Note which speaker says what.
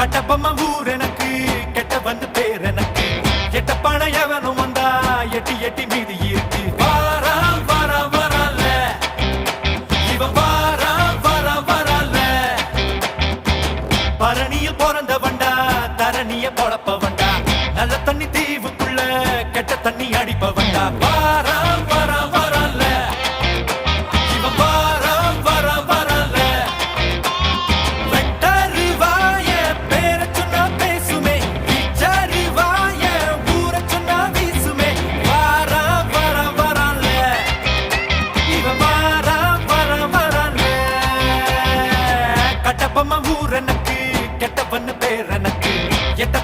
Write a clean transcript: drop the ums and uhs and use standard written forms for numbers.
Speaker 1: கட்டப்பம்ம ஊர் எனக்கு கெட்ட வந்து பேர் எனக்கு எட்ட பணம் எவனும் வந்தா எட்டி எட்டி மீதி இருக்கு வாரா வாரா வரல இவன் வாரா வாரா வரல பரணியில் பிறந்த வண்டா தரணிய பொழப்ப வண்டா நல்ல தண்ணி தீவுக்குள்ள கெட்ட தண்ணி அடிப்ப வண்டா வாரா வாரா வரல இவன் வாரா வாரா வரல வெட்டரு வாய பேர சொன்னா பேசுமே விச்சாரி வாய ஊர சொன்னா வீசுமே வாரா வாரா வரல இவன் வாரா வாரா வரல கட்டப்பம்ம ஊர் எனக்கு கெட்டவன்னு பேர் எனக்கு எட்ட